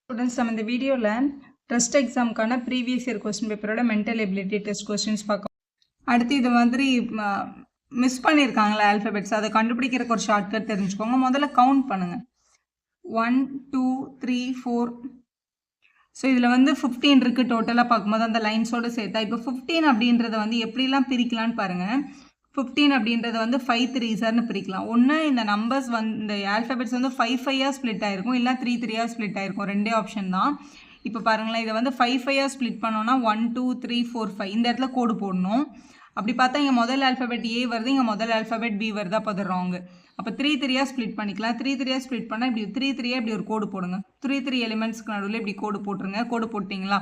Students நம்ம இந்த வீடியோவில் ட்ரஸ்ட் எக்ஸாமுக்கான ப்ரீவியஸ் இயர் கொஸ்டின் பேப்பரோட மென்டல் எபிலிட்டி டெஸ்ட் கொஸ்டின்ஸ் பார்க்கலாம். அடுத்து இது மாதிரி மிஸ் பண்ணியிருக்காங்களே ஆல்ஃபபெட்ஸ், அதை கண்டுபிடிக்கிறதுக்கு ஒரு ஷார்ட்கட் தெரிஞ்சுக்கோங்க. முதல்ல கவுண்ட் பண்ணுங்கள். 1 2 3 4. ஸோ இதில் வந்து 15 இருக்குது டோட்டலாக பார்க்கும்போது அந்த லைன்ஸோடு சேர்த்தா. இப்போ 15 அப்படின்றத வந்து எப்படிலாம் பிரிக்கலான்னு பாருங்கள். 15 அப்படின்றத வந்து 5 3s பிரிக்கலாம். ஒன்று இந்த நம்பர்ஸ் இந்த ஆல்ஃபபெட்ஸ் வந்து 5 5 ஸ்ப்ளிட் ஆகிருக்கும், இல்லை 3 3 ஸ்ப்ளிட் ஆகிருக்கும். ரெண்டே ஆப்ஷன் தான். இப்போ பாருங்களேன், இதை வந்து 5 5 ஸ்ப்ளிட் பண்ணோன்னா 1 2 3 4 5 இந்த இடத்துல கோடு போடணும். அப்படி பார்த்தா இங்கே முதல் ஆல்ஃபபெட் ஏ வருது, இங்கே முதல் ஆல்ஃபபெட் பி வருது, அப்போ அது ராங்கு. அப்போ 3 3 ஸ்ப்ளிட் பண்ணிக்கலாம். 3 3 ஸ்ப்ளிட் பண்ணால் இப்படி 3 3 இப்படி ஒரு கோடு போடுங்க. 3 3 எலிமெண்ட்ஸ்க்கு நடுவில் இப்படி கோடு போட்டுருங்க. கோடு போட்டிங்களா?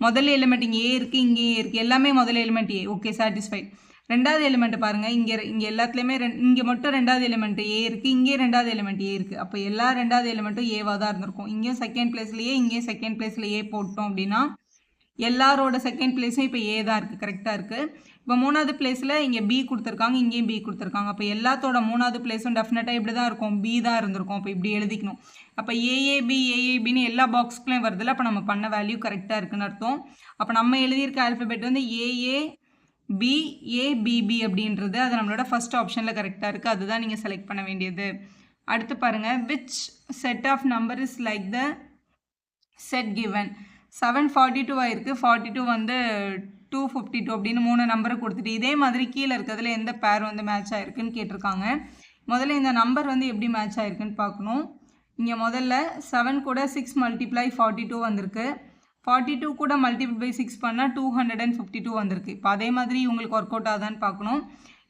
முதல் எலிமெண்ட் இங்கே ஏ இருக்குது, இங்கே ஏ இருக்குது, எல்லாமே முதல் எலிமெண்ட் ஏ. Okay, satisfied. ரெண்டாவது எலிமெண்ட் பாருங்கள், இங்கே எல்லாத்துலேயுமே இங்கே மட்டும் ரெண்டாவது எலிமெண்ட் ஏ இருக்குது, இங்கே ரெண்டாவது எலிமெண்ட் ஏ இருக்குது. அப்போ எல்லா ரெண்டாவது எலிமெண்ட்டும் ஏவாக தான் இருந்திருக்கும். இங்கேயும் செகண்ட் பிளேஸ்லேயே, இங்கேயும் செகண்ட் பிளேஸில் ஏ போட்டோம் அப்படின்னா எல்லாரோட செகண்ட் பிளேஸும் இப்போ ஏ தான் இருக்குது, கரெக்டாக இருக்குது. இப்போ மூணாவது பிளேஸில் இங்கே பி கொடுத்துருக்காங்க, இங்கேயும் பி கொடுத்துருக்காங்க. அப்போ எல்லாத்தோட மூணாவது பிளேஸும் டெஃபினட்டாக இப்படி தான் இருக்கும், பி தான் இருந்திருக்கும். அப்போ இப்படி எழுதிக்கணும். அப்போ ஏஏபின்னு எல்லா பாக்ஸ்க்குள்ளேயும் வருதில்ல, அப்போ நம்ம பண்ண வேல்யூ கரெக்டாக இருக்குன்னு அர்த்தம். அப்போ நம்ம எழுதியிருக்க ஆல்ஃபபெட் வந்து ஏஏபிஏபிபி அப்படின்றது அது நம்மளோட ஃபர்ஸ்ட் ஆப்ஷனில் கரெக்டாக இருக்குது. அதுதான் நீங்கள் செலக்ட் பண்ண வேண்டியது. அடுத்து பாருங்கள், which set of number is like the set given. 742 ஆயிருக்கு, 42 வந்து 252 அப்படின்னு 3 நம்பரை கொடுத்துட்டு இதே மாதிரி கீழே இருக்கிறதுல எந்த பேர் வந்து மேட்ச் ஆகிருக்குன்னு கேட்டிருக்காங்க. முதல்ல இந்த நம்பர் வந்து எப்படி மேட்ச் ஆகிருக்குன்னு பார்க்கணும். இங்கே முதல்ல 7 கூட 6 மல்டிப்ளை 42 வந்திருக்கு. 42 கூட மல்டிபிள் பை 6 பண்ணால் 252 வந்திருக்கு. இப்போ அதே மாதிரி உங்களுக்கு ஒர்க் அவுட் ஆகுதான்னு பார்க்கணும்.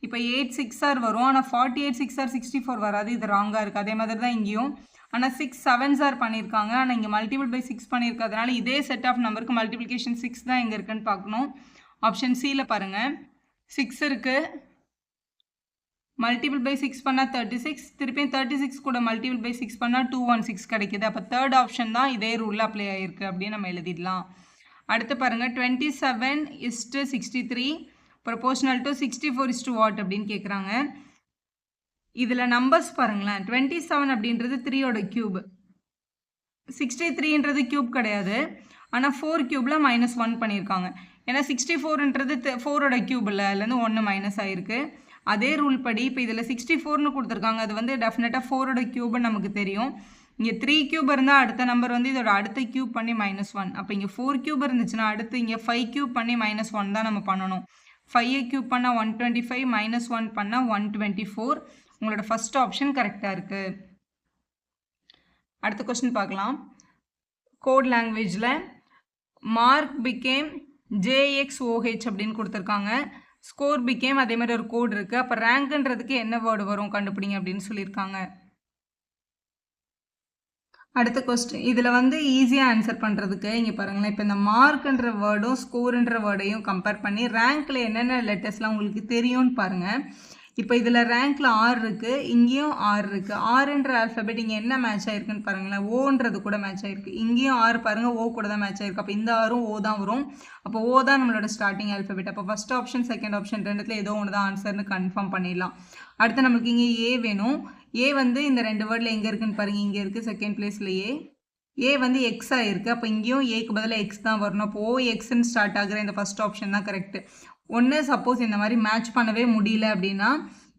இப்போ 8 6 வரும், ஆனால் 48 6 64 வராது. இது ராங்காக இருக்குது. அதே மாதிரி தான் இங்கேயும். ஆனால் 6 7s பண்ணியிருக்காங்க, ஆனால் இங்கே மல்டிபிள் பை 6 பண்ணியிருக்கிறதுனால இதே செட் ஆஃப் நம்பருக்கு மல்டிப்ளிகேஷன் 6 தான் எங்கே இருக்குன்னு பார்க்கணும். ஆப்ஷன் சியில் பாருங்கள், 6 இருக்குது, மல்டிபிள் பை 6 பண்ணால் 36, திருப்பியும் 36 கூட மல்டிபிள் பை 6 பண்ணால் 216 கிடைக்கிது. அப்போ தேர்ட் ஆப்ஷன் தான் இதே ரூலில் அப்ளை ஆகிருக்கு அப்படின்னு நம்ம எழுதிடலாம். அடுத்து பாருங்கள், 27:63 ப்ரொபோஷனல் டு 64:what அப்படின்னு கேட்குறாங்க. இதில் நம்பர்ஸ் பாருங்களேன், 27 அப்படின்றது 3யோட கியூப், 63ன்றது கியூப் கிடையாது, ஆனால் 4 கியூபில் -1 பண்ணியிருக்காங்க. ஏன்னா 64ன்றது 4ஓட கியூப் இல்லை, அதுலேருந்து 1 மைனஸ் ஆகிருக்கு. அதே ரூல் படி இப்போ இதில் 64ன்னு கொடுத்துருக்காங்க, அது வந்து டெஃபினட்டாக 4ஓட கியூப்னு நமக்கு தெரியும். இங்கே 3 கியூப் இருந்தால் அடுத்த நம்பர் வந்து இதோட அடுத்த கியூப் பண்ணி -1. அப்போ இங்கே 4 கியூப் இருந்துச்சுன்னா அடுத்து இங்கே 5 கியூப் பண்ணி -1 தான் நம்ம பண்ணணும். 5 கியூப் பண்ணால் 125, -1 பண்ணால் 124. உங்களோட ஃபர்ஸ்ட் ஆப்ஷன் கரெக்டாக இருக்குது. அடுத்த கொஸ்டின் பார்க்கலாம். கோட் லாங்குவேஜில் மார்க் பிகேம் JXOH அப்படின்னு கொடுத்துருக்காங்க. ஸ்கோர் பிகேம் அதே மாதிரி ஒரு கோட் இருக்குது. அப்போ ரேங்க்ன்றதுக்கு என்ன வேர்டு வரும் கண்டுபிடிங்க அப்படின்னு சொல்லியிருக்காங்க. அடுத்த கொஸ்டின் இதில் வந்து ஈஸியாக ஆன்சர் பண்ணுறதுக்கு இங்கே பாருங்களேன், இப்போ இந்த மார்க்ன்ற வேர்டும் ஸ்கோருன்ற வேர்டையும் கம்பேர் பண்ணி ரேங்க்கில் என்னென்ன லெட்டர்ஸ்லாம் உங்களுக்கு தெரியும்னு பாருங்கள். இப்போ இதில் ரேங்க்கில் R இருக்குது, இங்கேயும் R இருக்குது. Rன்ற ஆல்ஃபபெட் இங்கே என்ன மேட்ச் ஆகிருக்குன்னு பாருங்களேன், ஓன்றது கூட மேட்ச் ஆகிருக்கு. இங்கேயும் R பாருங்கள், ஓ கூட தான் மேட்ச் ஆகிருக்கு. அப்போ இந்த ஆரும் ஓ தான் வரும். அப்போ ஓ தான் நம்மளோட ஸ்டார்டிங் ஆல்ஃபபெட். அப்போ ஃபஸ்ட் ஆப்ஷன் செகண்ட் ஆப்ஷன் ரெண்டுத்தில் ஏதோ ஒன்று தான் ஆன்சர்னு கன்ஃபார்ம் பண்ணிடலாம். அடுத்து நம்மளுக்கு இங்கே ஏ வேணும். ஏ வந்து இந்த 2 வேர்டில் எங்கே இருக்குன்னு பாருங்கள், இங்கே இருக்குது செகண்ட் பிளேஸில் ஏ வந்து எக்ஸ் ஆகிருக்கு. அப்போ இங்கேயும் ஏக்கு பதிலாக எக்ஸ் தான் வரணும். அப்போ எக்ஸ்ன்னு ஸ்டார்ட் ஆகுற இந்த ஃபஸ்ட் ஆப்ஷன் தான் கரெக்டு. ஒன்று சப்போஸ் இந்த மாதிரி மேட்ச் பண்ணவே முடியல அப்படின்னா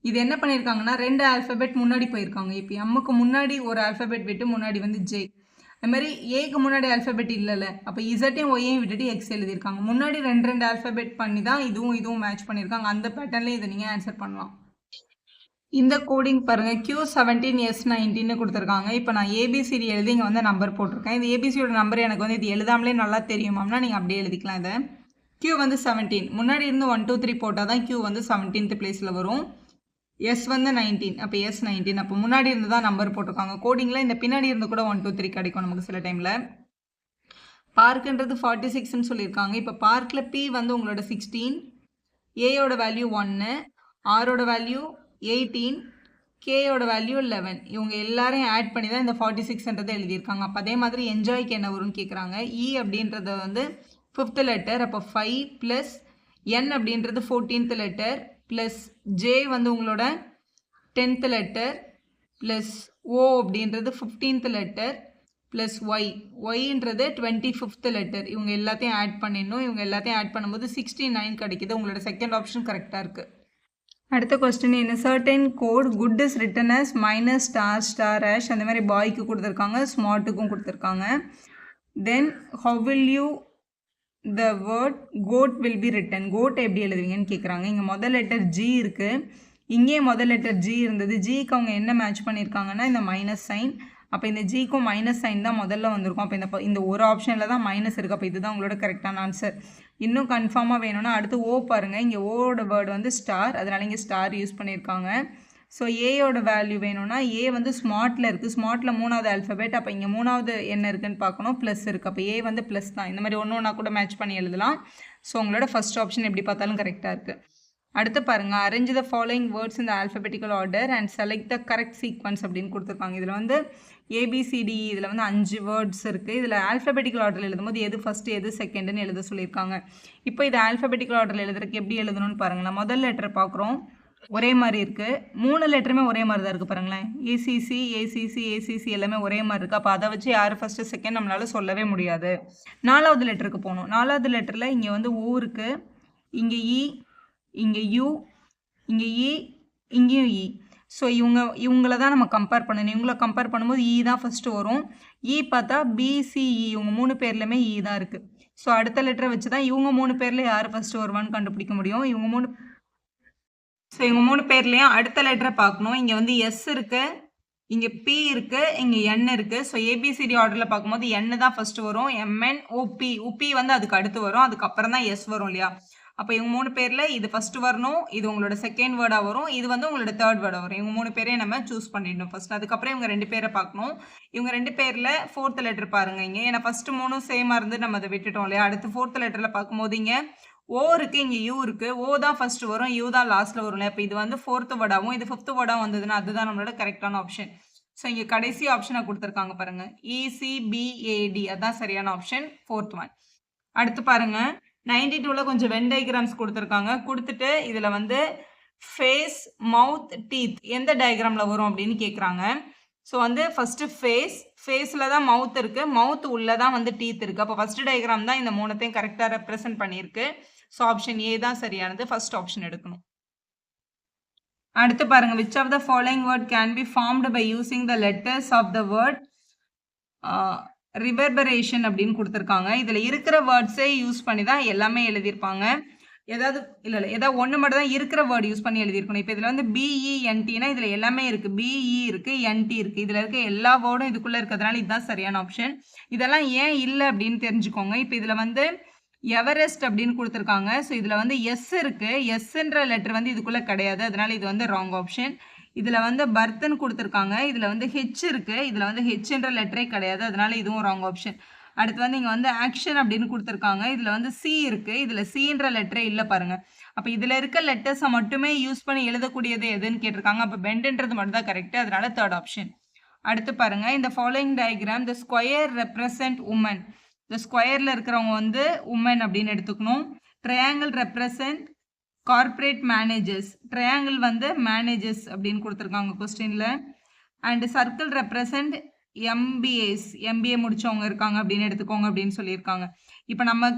இது என்ன பண்ணியிருக்காங்கன்னா 2 ஆல்ஃபபெட் முன்னாடி போயிருக்காங்க. இப்போ எம்முக்கு முன்னாடி ஒரு ஆல்ஃபபெட் விட்டு முன்னாடி வந்து ஜே, அது மாதிரி ஏக்கு முன்னாடி ஆல்ஃபபெட் இல்லைல்ல, அப்போ இசட்டையும் ஒய்யையும் விட்டுட்டு எக்ஸ் எழுதியிருக்காங்க. முன்னாடி 2 ஆல்ஃபபெட் பண்ணி தான் இதுவும் மேட்ச் பண்ணியிருக்காங்க. அந்த பேட்டர்ன்லேயே இதை நீங்கள் ஆன்சர் பண்ணலாம். இந்த கோடிங் பாருங்கள், Q17S19 கொடுத்துருக்காங்க. இப்போ நான் ஏபிசிடி எழுதி இங்கே வந்து நம்பர் போட்டிருக்கேன். இந்த ஏபிசியோட நம்பர் எனக்கு வந்து இது எழுதாமலே நல்லா தெரியுமாம்னா நீங்கள் அப்படியே எழுதிக்கலாம். இதை Q வந்து 17, முன்னாடி இருந்து 1 2 3 போட்டால் தான் Q வந்து 17th பிளேஸில் வரும். S வந்து 19, அப்போ S19. அப்போ முன்னாடி இருந்து தான் நம்பர் போட்டிருக்காங்க. கோடிங்கில் இந்த பின்னாடி இருந்து கூட 1 2 3 கிடைக்கும் நமக்கு சில டைமில். பார்க்குன்றது 46ன்னு சொல்லியிருக்காங்க. இப்போ பார்க்கில் P வந்து உங்களோட 16, ஏயோட வேல்யூ 1, ஆரோட வேல்யூ 18, கேயோட வேல்யூ 11. இவங்க எல்லாரையும் ஆட் பண்ணி தான் இந்த 46ன்றதை எழுதியிருக்காங்க. அப்போ அதே மாதிரி என்ஜாய்க்கு என்ன வரும்னு கேட்குறாங்க. E அப்படின்றத வந்து 5th லெட்டர், அப்போ 5 ப்ளஸ் N அப்படின்றது 14th லெட்டர் ப்ளஸ் ஜே வந்து உங்களோட 10th லெட்டர் ப்ளஸ் ஓ அப்படின்றது 15th லெட்டர் ப்ளஸ் ஒய். ஒய்ன்றது 25th லெட்டர். இவங்க எல்லாத்தையும் ஆட் பண்ணிடணும். இவங்க எல்லாத்தையும் ஆட் பண்ணும்போது 69 கிடைக்குது. உங்களோட செகண்ட் ஆப்ஷன் கரெக்டாக இருக்குது. அடுத்த question, in a certain code good is written as minus star star hash. அந்த மாதிரி பாய்க்கு கொடுத்துருக்காங்க, ஸ்மார்ட்டுக்கும் கொடுத்துருக்காங்க. then how will you the word goat will be written? goat எப்படி எழுதுவீங்கன்னு கேட்குறாங்க. இங்கே முதல் லெட்டர் ஜி இருக்குது, இங்கேயே முதல் லெட்டர் ஜி இருந்தது. ஜிக்கு அவங்க என்ன மேட்ச் பண்ணியிருக்காங்கன்னா இந்த மைனஸ் சைன். அப்போ இந்த ஜிக்கும் மைனஸ் சைன் தான் முதல்ல வந்திருக்கும். அப்போ இந்த ஒரு ஆப்ஷனில் தான் மைனஸ் இருக்குது. அப்போ இதுதான் உங்களோட கரெக்டான ஆன்சர். இன்னும் கன்ஃபார்மாக வேணும்னா அடுத்து ஓ பாருங்கள். இங்கே ஓவோட வேர்டு வந்து ஸ்டார், அதனால் இங்கே ஸ்டார் யூஸ் பண்ணியிருக்காங்க. ஸோ ஏயோட வேல்யூ வேணும்னா ஏ வந்து ஸ்மார்ட்டில் இருக்குது. ஸ்மார்ட்டில் 3வது ஆல்ஃபபெட். அப்போ இங்கே 3வது என்ன இருக்குதுன்னு பார்க்கணும், ப்ளஸ் இருக்குது. அப்போ ஏ வந்து ப்ளஸ் தான். இந்த மாதிரி ஒன்றா கூட மேட்ச் பண்ணி எழுதலாம். ஸோ உங்களோட ஃபஸ்ட் ஆப்ஷன் எப்படி பார்த்தாலும் கரெக்டாக இருக்குது. அடுத்து பாருங்கள், அரேஞ்ச் த ஃபாலோயிங் வேர்ட்ஸ் இந்த alphabetical order and select the correct sequence அப்படின்னு கொடுத்துருக்காங்க. இதில் வந்து ஏபிசிடி, இதில் வந்து 5 வேர்ட்ஸ் இருக்குது. இதில் ஆல்ஃபபெட்டிக்கல் ஆர்டரில் எழுதும்போது எது ஃபஸ்ட்டு எது செகண்டுன்னு எழுத சொல்லியிருக்காங்க. இப்போ இது ஆல்ஃபபெட்டிக்கல் ஆர்டரில் எழுதுறதுக்கு எப்படி எழுதணும்னு பாருங்களேன். முதல் லெட்டர் பார்க்குறோம், ஒரே மாதிரி இருக்குது. 3 லெட்டருமே ஒரே மாதிரி தான் இருக்குது பாருங்களேன். ஏசிசி ஏசிசி ஏசிசி எல்லாமே ஒரே மாதிரி இருக்குது. அப்போ அதை வச்சு யார் ஃபஸ்ட்டு செகண்ட் நம்மளால சொல்லவே முடியாது. 4வது லெட்டருக்கு போகணும். 4வது லெட்டரில் இங்கே வந்து ஊ இருக்குது, இங்கே இ, இங்கே யூ, இங்கே இ, இங்கேயும் இ. ஸோ இவங்கள தான் நம்ம கம்பேர் பண்ணணும். இவங்கள கம்பேர் பண்ணும்போது இ தான் ஃபஸ்ட்டு வரும். இ பார்த்தா பிசிஇ, இவங்க 3 பேர்லையுமே இ தான் இருக்குது. ஸோ அடுத்த லெட்டரை வச்சு தான் இவங்க 3 பேரில் யார் ஃபஸ்ட்டு வருவான்னு கண்டுபிடிக்க முடியும். இவங்க 3 பேர்லேயும் அடுத்த லெட்டரை பார்க்கணும். இங்கே வந்து எஸ் இருக்குது, இங்கே பி இருக்குது, இங்கே என் இருக்குது. ஸோ ஏபிசிடி ஆர்டரில் பார்க்கும்போது என் தான் ஃபஸ்ட்டு வரும். எம்என் ஓபி, உபி வந்து அதுக்கு அடுத்து வரும். அதுக்கப்புறம் தான் எஸ் வரும் இல்லையா. அப்போ இவங்க 3 பேரில் இது ஃபஸ்ட்டு வரணும், இது உங்களோட செகண்ட் வேர்டாக வரும், இது வந்து உங்களோட தேர்ட் வேர்டாக வரும். இவங்க 3 பேரையும் நம்ம சூஸ் பண்ணிடணும் ஃபஸ்ட். அதுக்கப்புறம் இவங்க 2 பேரை பார்க்கணும். இவங்க 2 பேரில் 4th லெட்டர் பாருங்கள் இங்கே. ஏன்னா ஃபஸ்ட்டு 3 சேமாக இருந்து நம்ம அதை விட்டுட்டோம் இல்லையா. அடுத்து 4th லெட்டரில் பார்க்கும்போது இங்கே ஓ இருக்குது, இங்கே யூ இருக்குது. ஓ தான் ஃபஸ்ட்டு வரும், யூ தான் லாஸ்ட்டில் வரும் இல்லையா. இப்போ இது வந்து 4th வேர்டாகவும் இது 5th வேர்டாகவும் வந்ததுன்னா அதுதான் நம்மளோட கரெக்டான ஆப்ஷன். ஸோ இங்கே கடைசி ஆப்ஷனை கொடுத்துருக்காங்க பாருங்கள், இசிபிஏடி, அதுதான் சரியான ஆப்ஷன், 4th ஒன். அடுத்து பாருங்கள், 92ல் கொஞ்சம் வென் டயக்ராம்ஸ் கொடுத்துருக்காங்க. கொடுத்துட்டு இதில் வந்து ஃபேஸ், மவுத், டீத் எந்த டயக்ராமில் வரும் அப்படின்னு கேட்குறாங்க. ஸோ வந்து ஃபஸ்ட்டு ஃபேஸில் தான் மவுத் இருக்குது, மவுத் உள்ளே தான் வந்து டீத் இருக்குது. அப்போ ஃபஸ்ட்டு டயக்ராம் தான் இந்த 3த்தையும் கரெக்டாக ரெப்ரசென்ட் பண்ணியிருக்கு. ஸோ ஆப்ஷன் ஏ தான் சரியானது, ஃபஸ்ட் ஆப்ஷன் எடுக்கணும். அடுத்து பாருங்கள், which of the following word can be formed by using the letters of the word reverberation அப்படின்னு கொடுத்துருக்காங்க. இதில் இருக்கிற வேர்ட்ஸே யூஸ் பண்ணி தான் எல்லாமே எழுதியிருப்பாங்க. ஏதாவது ஏதாவது ஒன்று மட்டும் தான் இருக்கிற வேர்டு யூஸ் பண்ணி எழுதியிருக்கணும். இப்போ இதில் வந்து பிஇஎன்டினா இதில் எல்லாமே இருக்குது, பிஇ இருக்குது, என்டி இருக்குது. இதில் இருக்க எல்லா வேர்டும் இதுக்குள்ளே இருக்கிறதுனால இதுதான் சரியான ஆப்ஷன். இதெல்லாம் ஏன் இல்லை அப்படின்னு தெரிஞ்சுக்கோங்க. இப்போ இதில் வந்து எவரெஸ்ட் அப்படின்னு கொடுத்துருக்காங்க. ஸோ இதில் வந்து எஸ் இருக்குது, எஸ்ன்ற லெட்டர் வந்து இதுக்குள்ளே கிடையாது, அதனால இது வந்து ராங் ஆப்ஷன். இதில் வந்து பர்த்ன்னு கொடுத்துருக்காங்க, இதில் வந்து ஹெச் இருக்குது, இதில் வந்து ஹெச்ன்ற லெட்டரே கிடையாது, அதனால இதுவும் ராங் ஆப்ஷன். அடுத்து வந்து இங்கே வந்து ஆக்ஷன் அப்படின்னு கொடுத்துருக்காங்க, இதில் வந்து சி இருக்குது, இதில் சின்ற லெட்டரே இல்லை பாருங்கள். அப்போ இதில் இருக்க லெட்டர்ஸை மட்டுமே யூஸ் பண்ணி எழுதக்கூடியது எதுன்னு கேட்டிருக்காங்க. அப்போ பெண்டுன்றது மட்டும் தான் கரெக்டு, அதனால தேர்ட் ஆப்ஷன். அடுத்து பாருங்கள், இந்த following diagram the square represent woman. இந்த ஸ்கொயரில் இருக்கிறவங்க வந்து உமன் அப்படின்னு எடுத்துக்கணும். Triangle represent corporate managers, triangle வந்து மேனேஜர்ஸ் அப்படின்னு கொடுத்துருக்காங்க கொஸ்டினில். And circle represent MBAs, MBA முடித்தவங்க இருக்காங்க அப்படின்னு எடுத்துக்கோங்க அப்படின்னு சொல்லியிருக்காங்க. இப்போ நம்ம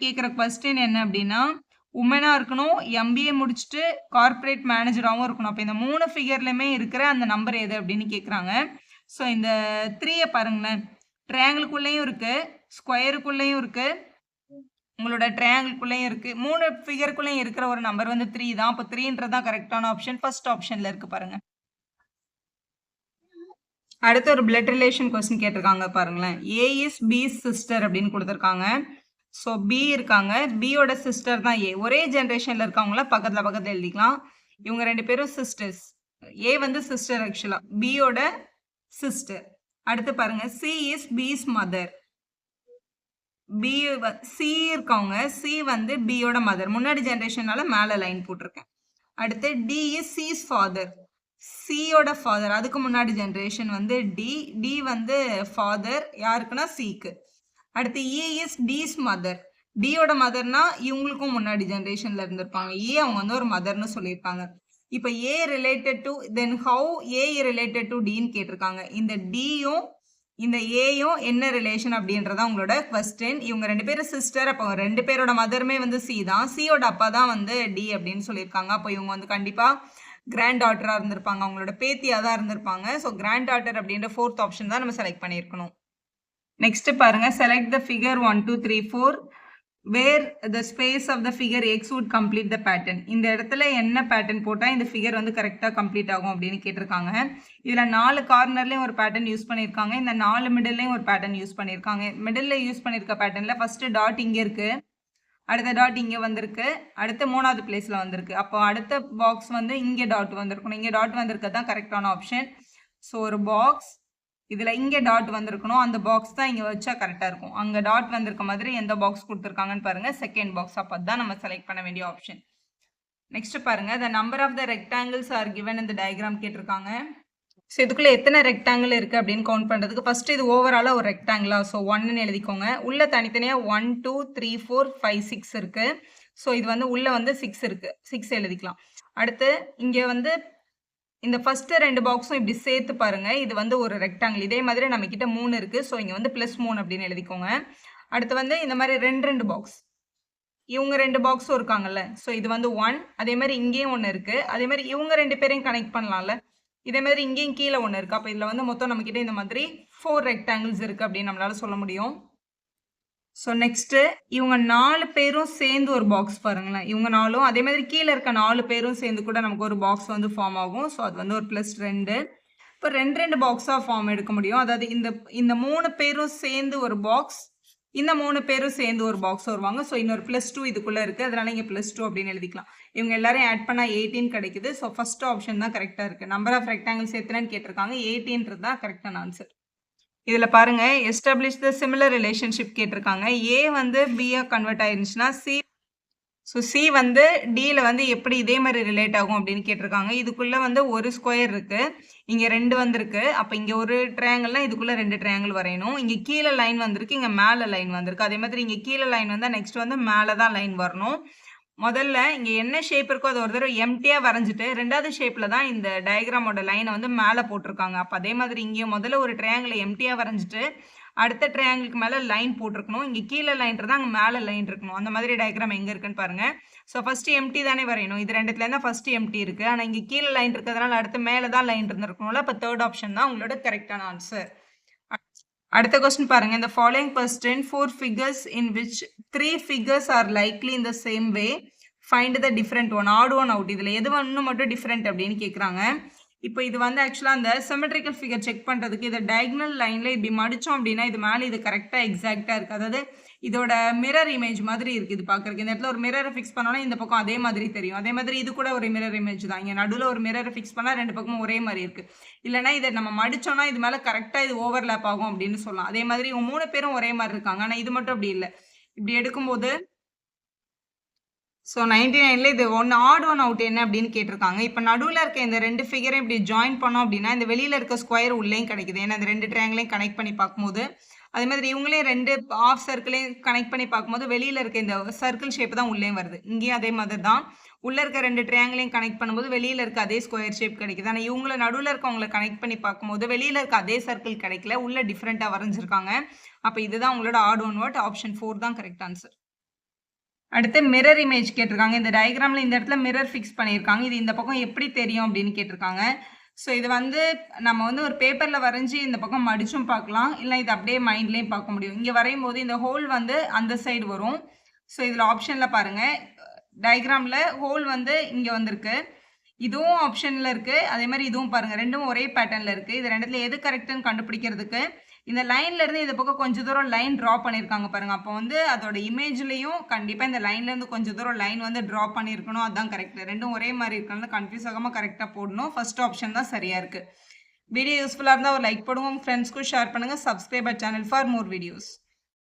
கேட்குற கொஸ்டின் என்ன அப்படின்னா, உமனாக இருக்கணும், எம்பிஏ முடிச்சுட்டு கார்ப்பரேட் மேனேஜராகவும் இருக்கணும். அப்போ இந்த 3 ஃபிகர்லையுமே இருக்கிற அந்த நம்பர் எது அப்படின்னு கேட்குறாங்க. ஸோ இந்த 3யை பாருங்களேன், ட்ரையாங்கிளுக்குள்ளேயும் இருக்குது, ஸ்கொயருக்குள்ளேயும் இருக்குது, உங்களோட ட்ரையாங்கிள்குள்ளேயும் இருக்குது, 3 ஃபிகருக்குள்ளேயும் இருக்கிற ஒரு நம்பர் வந்து 3 தான். அப்போ 3ன்றது தான் கரெக்டான ஆப்ஷன், ஃபர்ஸ்ட் ஆப்ஷனில் இருக்குது பாருங்கள். அடுத்து ஒரு பிளட் ரிலேஷன் கொஸ்டின் கேட்டிருக்காங்க பாருங்களேன். ஏ இஸ் பி சிஸ்டர் அப்படின்னு கொடுத்துருக்காங்க. ஸோ பி இருக்காங்க, பியோட சிஸ்டர் தான் ஏ. ஒரே ஜென்ரேஷனில் இருக்கவங்கள பக்கத்தில் எழுதிக்கலாம். இவங்க 2 பேரும் சிஸ்டர்ஸ். ஏ வந்து சிஸ்டர் ஆக்சுவலாக, பியோட சிஸ்டர். அடுத்து பாருங்க, C is B's mother. B C இருக்கவங்க, சி வந்து பியோட மதர். முன்னாடி ஜென்ரேஷனால மேலே லைன் போட்டிருக்கேன். அடுத்து டி இஸ் சிஸ் ஃபாதர், சியோட ஃபாதர். அதுக்கு முன்னாடி ஜென்ரேஷன் வந்து டி, டி வந்து ஃபாதர் யாருக்குன்னா சிக்கு. அடுத்து இ இஸ் டிஸ் மதர், டியோட மதர்னா இவங்களுக்கும் முன்னாடி ஜென்ரேஷன்ல இருந்திருப்பாங்க. ஏ அவங்க வந்து ஒரு மதர்னு சொல்லியிருப்பாங்க. இப்போ A related to then how A related to டின்னு கேட்டிருக்காங்க. இந்த டியும் இந்த ஏயும் என்ன ரிலேஷன் அப்படின்றதான் உங்களோட கொஸ்டின். இவங்க 2 பேரும் சிஸ்டர். அப்போ 2 பேரோட மதருமே வந்து சி தான். சியோட அப்பா தான் வந்து டி அப்படின்னு சொல்லியிருக்காங்க. அப்போ இவங்க வந்து கண்டிப்பாக கிராண்ட் டாட்டராக இருந்திருப்பாங்க. அவங்களோட பேத்தியாக தான் இருந்திருப்பாங்க. ஸோ கிராண்ட் டாட்டர் அப்படின்ற 4th ஆப்ஷன் தான் நம்ம செலக்ட் பண்ணியிருக்கணும். நெக்ஸ்ட் பாருங்க, select the figure 1 2 3 4 where the space of the figure x would complete the pattern. இந்த இடத்துல என்ன பேட்டர்ன் போட்டால் இந்த ஃபிகர் வந்து கரெக்டாக கம்ப்ளீட் ஆகும் அப்படின்னு கேட்டிருக்காங்க. இதில் 4 கார்னர்லேயும் ஒரு பேட்டர்ன் யூஸ் பண்ணியிருக்காங்க. இந்த 4 மிடில்லையும் ஒரு பேட்டர்ன் யூஸ் பண்ணியிருக்காங்க. மிடில் யூஸ் பண்ணியிருக்க பேட்டர்னில் ஃபஸ்ட்டு டாட் இங்கே இருக்குது, அடுத்த டாட் இங்கே வந்திருக்கு, அடுத்த 3வது பிளேஸில் வந்திருக்கு. அப்போ அடுத்த பாக்ஸ் வந்து இங்கே டாட் வந்திருக்கணும். இங்கே டாட் வந்திருக்கிறது தான் கரெக்டான ஆப்ஷன். ஸோ ஒரு பாக்ஸ் இதில் இங்கே டாட் வந்திருக்கணும். அந்த பாக்ஸ் தான் இங்கே வச்சா கரெக்டாக இருக்கும். அங்கே டாட் வந்திருக்க மாதிரி எந்த பாக்ஸ் கொடுத்துருக்காங்கன்னு பாருங்கள், செகண்ட் பாக்ஸ். அப்போ தான் நம்ம செலக்ட் பண்ண வேண்டிய ஆப்ஷன். நெக்ஸ்ட் பாருங்கள், the number of the rectangles are given இந்த டயக்ராம் கேட்டிருக்காங்க. ஸோ இதுக்குள்ளே எத்தனை ரெக்டாங்கிள் இருக்குது அப்படின்னு கவுண்ட் பண்ணுறதுக்கு ஃபஸ்ட்டு இது ஓவராலாக ஒரு ரெக்டாங்கிளா, ஸோ 1ன்னு எழுதிக்கோங்க. உள்ளே தனித்தனியாக 1 2 3 4 5 6 இருக்குது. ஸோ இது வந்து உள்ளே வந்து 6 இருக்குது, 6 எழுதிக்கலாம். அடுத்து இங்கே வந்து இந்த ஃபஸ்ட்டு 2 பாக்ஸும் இப்படி சேர்த்து பாருங்கள், இது வந்து ஒரு ரெக்டாங்கிள். இதே மாதிரி நம்மக்கிட்ட 3 இருக்குது. ஸோ இங்கே வந்து +3 அப்படின்னு எழுதிக்கோங்க. அடுத்து வந்து இந்த மாதிரி 2 பாக்ஸ், இவங்க 2 பாக்ஸும் இருக்காங்கல்ல. ஸோ இது வந்து 1, அதே மாதிரி இங்கேயும் ஒன்று இருக்குது. அதே மாதிரி இவங்க 2 பேரையும் கனெக்ட் பண்ணலாம்ல. இதே மாதிரி இங்கேயும் கீழே ஒன்று இருக்குது. அப்போ இதில் வந்து மொத்தம் நம்மக்கிட்ட இந்த மாதிரி 4 ரெக்டாங்கிள்ஸ் இருக்குது அப்படின்னு நம்மளால சொல்ல முடியும். ஸோ நெக்ஸ்ட்டு இவங்க 4 பேரும் சேர்ந்து ஒரு பாக்ஸ் பாருங்களேன். இவங்க 4ம் அதே மாதிரி கீழே இருக்க 4 பேரும் சேர்ந்து கூட நமக்கு ஒரு பாக்ஸ் வந்து ஃபார்ம் ஆகும். ஸோ அது வந்து ஒரு +2. இப்போ 2 பாக்ஸாக ஃபார்ம் எடுக்க முடியும். அதாவது இந்த 3 பேரும் சேர்ந்து ஒரு பாக்ஸ், இந்த 3 பேரும் சேர்ந்து ஒரு பாக்ஸ் வருவாங்க. ஸோ இன்னொரு +2 இதுக்குள்ளே இருக்குது. அதனால இங்கே +2 அப்படின்னு எழுதிக்கலாம். இவங்க எல்லாரும் ஆட் பண்ணால் 18 கிடைக்குது. ஸோ ஃபஸ்ட் ஆப்ஷன் தான் கரெக்டாக இருக்குது. நம்பர் ஆஃப் ரெக்டாங்கிள்ஸ் எத்தனைன்னு கேட்டிருக்காங்க, 18ன்றது தான் கரெக்டான ஆன்சர். இதில் பாருங்கள், எஸ்டாப்ளிஷ் த சிமிலர் ரிலேஷன்ஷிப் கேட்டிருக்காங்க. ஏ வந்து பியாக கன்வெர்ட் ஆயிருந்துச்சுன்னா சி வந்து டியில் வந்து எப்படி இதே மாதிரி ரிலேட் ஆகும் அப்படின்னு கேட்டிருக்காங்க. இதுக்குள்ளே வந்து ஒரு ஸ்கொயர் இருக்குது, இங்கே 2 வந்திருக்கு. அப்போ இங்கே ஒரு ட்ரையாங்கிள்னா இதுக்குள்ளே 2 ட்ரையாங்கிள் வரையணும். இங்கே கீழே லைன் வந்திருக்கு, இங்கே மேலே லைன் வந்திருக்கு. அதே மாதிரி இங்கே கீழே லைன் வந்தால் நெக்ஸ்ட் வந்து மேலே தான் லைன் வரணும். முதல்ல இங்கே என்ன ஷேப் இருக்கோ அதை ஒரு தடவை எம்டியாக வரைஞ்சிட்டு 2வது ஷேப்பில் தான் இந்த டயக்ராமோட லைனை வந்து மேலே போட்டிருக்காங்க. அப்போ அதே மாதிரி இங்கேயும் முதல்ல ஒரு ட்ரையாங்கிளை எம்டியாக வரைஞ்சிட்டு அடுத்த ட்ரையாங்கிளுக்கு மேலே லைன் போட்டிருக்கணும். இங்கே கீழே லைன்றது அங்கே மேலே லைன் இருக்கணும். அந்த மாதிரி டயக்ராம் எங்கே இருக்குன்னு பாருங்கள். ஸோ ஃபஸ்ட்டு எம்டி தானே வரையணும். இது 2த்துல தான் ஃபஸ்ட்டு எம்டி இருக்குது. ஆனால் இங்கே கீழே லைன் இருக்கிறதுனால அடுத்து மேலே தான் லைன் இருந்திருக்கணும்ல. அப்போ 3rd ஆப்ஷன் தான் உங்களோட கரெக்டான ஆன்சர். அடுத்த கொஸ்டின் பாருங்க, இந்த following question 4 figures in which 3 figures are likely in the same way, find the different one, odd one out. இதில் எது ஒன்று மட்டும் டிஃப்ரெண்ட் அப்படின்னு கேட்குறாங்க. இப்போ இது வந்து ஆக்சுவலாக அந்த சிமெட்ரிக்கல் ஃபிகர் செக் பண்ணுறதுக்கு இதை டயக்னல் லைனில் இப்படி மடித்தோம் அப்படின்னா இது மேலே இது கரெக்டாக எக்ஸாக்டாக இருக்குது. அதாவது இதோட மிரர் இமேஜ் மாதிரி இருக்குது இது பார்க்குறதுக்கு. இந்த இடத்துல ஒரு மிரரை ஃபிக்ஸ் பண்ணோன்னா இந்த பக்கம் அதே மாதிரி தெரியும். அதே மாதிரி இது கூட ஒரு மிரர் இமேஜ் தான். இங்கே நடுவில் ஒரு மிரரை ஃபிக்ஸ் பண்ணால் 2 பக்கமும் ஒரே மாதிரி இருக்குது. இல்லைனா இதை நம்ம மடித்தோன்னா இது மேலே கரெக்டாக இது ஓவர்லேப் ஆகும் அப்படின்னு சொல்லலாம். அதே மாதிரி இவங்க 3 பேரும் ஒரே மாதிரி இருக்காங்க. ஆனால் இது மட்டும் அப்படி இல்லை. இப்படி எடுக்கும்போது ஸோ 99ல் இது ஒன்று ஆட் ஒன் அவுட் என்ன அப்படின்னு கேட்டிருக்காங்க. இப்போ நடுவில் இருக்க இந்த 2 ஃபிகரையும் இப்படி ஜாயின் பண்ணோம் அப்படின்னா இந்த வெளியில் இருக்க ஸ்கொயர் உள்ளேயும் கிடைக்குது. ஏன்னா இந்த 2 ட்ரையாங்கிளையும் கனெக்ட் பண்ணி பார்க்கும்போது அதே மாதிரி இவங்களையும் 2 ஆஃப் சர்க்கிளையும் கனெக்ட் பண்ணி பார்க்கும்போது வெளியில் இருக்க இந்த சர்க்கிள் ஷேப் தான் உள்ளே வருது. இங்கேயும் அதே மாதிரி தான் உள்ளே இருக்க 2 ட்ரையாங்கிளையும் கனெக்ட் பண்ணும்போது வெளியில் இருக்க அதே ஸ்கொயர் ஷேப் கிடைக்குது. ஆனால் இவங்கள நடுவில் இருக்கவங்களை கனெக்ட் பண்ணி பார்க்கும்போது வெளியில் இருக்க அதே சர்க்கிள் கிடைக்கல, உள்ளே டிஃப்ரெண்ட்டாக வரைஞ்சிருக்காங்க. அப்போ இதுதான் உங்களோட ஆட் ஒன் வேர்ட். ஆப்ஷன் 4 தான் கரெக்ட் ஆன்சர். அடுத்து மிரர் இமேஜ் கேட்டிருக்காங்க. இந்த டயக்ராமில் இந்த இடத்துல மிரர் ஃபிக்ஸ் பண்ணியிருக்காங்க. இது இந்த பக்கம் எப்படி தெரியும் அப்படின்னு கேட்டிருக்காங்க. ஸோ இது வந்து நம்ம வந்து ஒரு பேப்பரில் வரைஞ்சி இந்த பக்கம் மடிச்சும் பார்க்கலாம், இல்லை இது அப்படியே மைண்ட்லேயும் பார்க்க முடியும். இங்கே வரையும் போது இந்த ஹோல் வந்து அந்த சைடு வரும். ஸோ இதில் ஆப்ஷனில் பாருங்கள், டயக்ராமில் ஹோல் வந்து இங்கே வந்திருக்கு, இதுவும் ஆப்ஷனில் இருக்குது. அதே மாதிரி இதுவும் பாருங்கள், ரெண்டும் ஒரே பேட்டர்னில் இருக்குது. இது 2த்துல எது கரெக்டுன்னு கண்டுபிடிக்கிறதுக்கு இந்த லைன்லேருந்து இந்த பக்கம் கொஞ்சம் தூரம் லைன் ட்ரா பண்ணியிருக்காங்க பாருங்கள். அப்போ வந்து அதோட இமேஜ்லேயும் கண்டிப்பாக இந்த லைன்லேருந்து கொஞ்சம் தூரம் லைன் வந்து ட்ரா பண்ணியிருக்கணும். அதுதான் கரெக்ட். ரெண்டும் ஒரே மாதிரி இருக்கனால கன்ஃபியூஸ் ஆகாமல் கரெக்டாக போடணும். ஃபர்ஸ்ட் ஆப்ஷன் தான் சரியாக இருக்குது. வீடியோ யூஸ்ஃபுல்லாக இருந்தால் ஒரு லைக் போடுங்க, உங்கள் ஃப்ரெண்ட்ஸ்க்கும் ஷேர் பண்ணுங்கள். Subscribe channel for more videos.